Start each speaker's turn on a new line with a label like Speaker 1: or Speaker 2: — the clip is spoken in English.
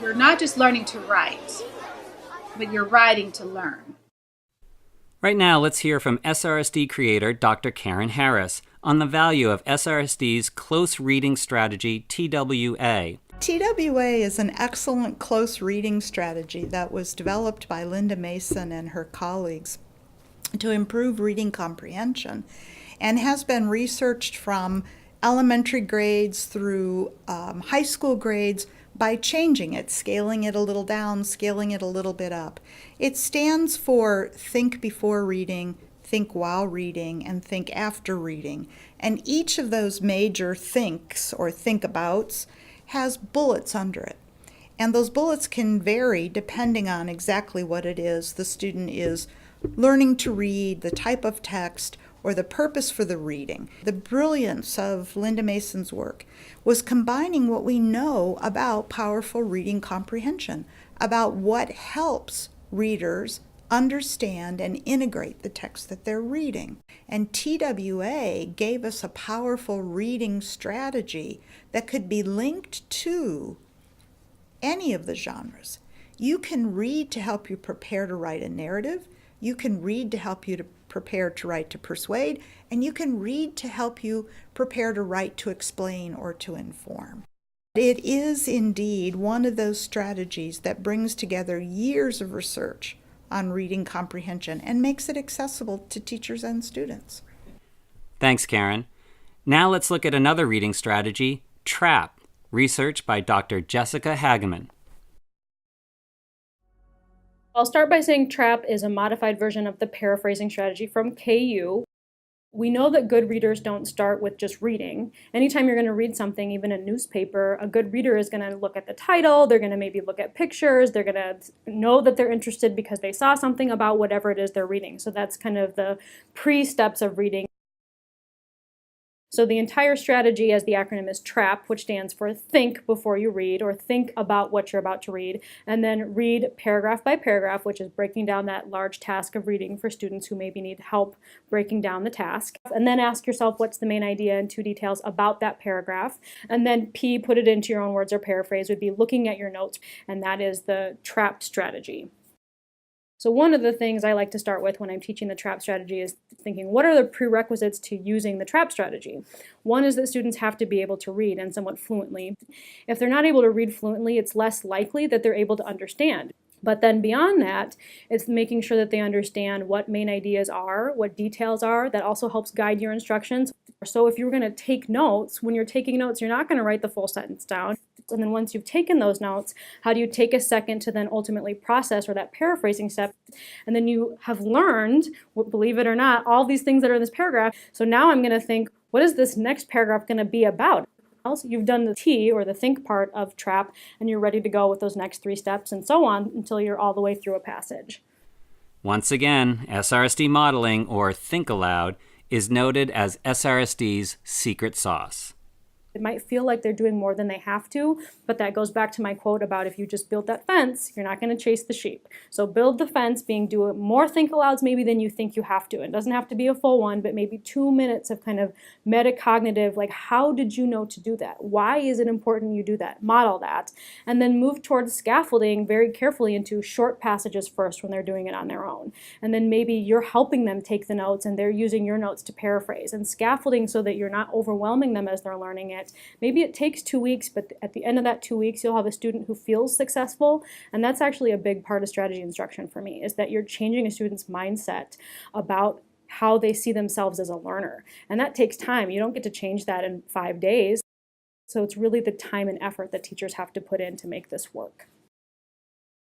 Speaker 1: You're not just learning to write, but you're writing to learn.
Speaker 2: Right now, let's hear from SRSD creator Dr. Karen Harris on the value of SRSD's close reading strategy, TWA.
Speaker 3: TWA is an excellent close reading strategy that was developed by Linda Mason and her colleagues to improve reading comprehension, and has been researched from elementary grades through high school grades by changing it, scaling it a little down, scaling it a little bit up. It stands for think before reading, think while reading, and think after reading. And each of those major thinks or think-abouts has bullets under it. And those bullets can vary depending on exactly what it is the student is learning to read, the type of text, or the purpose for the reading. The brilliance of Linda Mason's work was combining what we know about powerful reading comprehension, about what helps readers understand and integrate the text that they're reading. And TWA gave us a powerful reading strategy that could be linked to any of the genres. You can read to help you prepare to write a narrative. You can read to help you to prepare to write to persuade, and you can read to help you prepare to write to explain or to inform. It is indeed one of those strategies that brings together years of research on reading comprehension and makes it accessible to teachers and students.
Speaker 2: Thanks, Karen. Now let's look at another reading strategy, TRAP, research by Dr. Jessica Hageman.
Speaker 4: I'll start by saying TRAP is a modified version of the paraphrasing strategy from KU. We know that good readers don't start with just reading. Anytime you're going to read something, even a newspaper, a good reader is going to look at the title, they're going to maybe look at pictures, they're going to know that they're interested because they saw something about whatever it is they're reading. So that's kind of the pre-steps of reading. So the entire strategy, as the acronym, is TRAP, which stands for think before you read, or think about what you're about to read, and then read paragraph by paragraph, which is breaking down that large task of reading for students who maybe need help breaking down the task. And then ask yourself what's the main idea and 2 details about that paragraph. And then P, put it into your own words or paraphrase, would be looking at your notes, and that is the TRAP strategy. So one of the things I like to start with when I'm teaching the TRAP strategy is thinking, what are the prerequisites to using the TRAP strategy? One is that students have to be able to read, and somewhat fluently. If they're not able to read fluently, it's less likely that they're able to understand. But then beyond that, it's making sure that they understand what main ideas are, what details are. That also helps guide your instructions. So if you're going to take notes, when you're taking notes, you're not going to write the full sentence down. And then once you've taken those notes, how do you take a second to then ultimately process, or that paraphrasing step? And then you have learned, believe it or not, all these things that are in this paragraph. So now I'm going to think, what is this next paragraph going to be about? Also, you've done the T, or the think part of TRAP, and you're ready to go with those next 3 steps and so on until you're all the way through a passage.
Speaker 2: Once again, SRSD modeling, or think aloud, is noted as SRSD's secret sauce.
Speaker 4: It might feel like they're doing more than they have to, but that goes back to my quote about if you just build that fence, you're not going to chase the sheep. So build the fence, do more think alouds maybe than you think you have to. It doesn't have to be a full one, but maybe 2 minutes of kind of metacognitive, like how did you know to do that? Why is it important you do that? Model that. And then move towards scaffolding very carefully into short passages first when they're doing it on their own. And then maybe you're helping them take the notes and they're using your notes to paraphrase, and scaffolding so that you're not overwhelming them as they're learning it. Maybe it takes 2 weeks, but at the end of that 2 weeks, you'll have a student who feels successful. And that's actually a big part of strategy instruction for me, is that you're changing a student's mindset about how they see themselves as a learner. And that takes time. You don't get to change that in 5 days. So it's really the time and effort that teachers have to put in to make this work.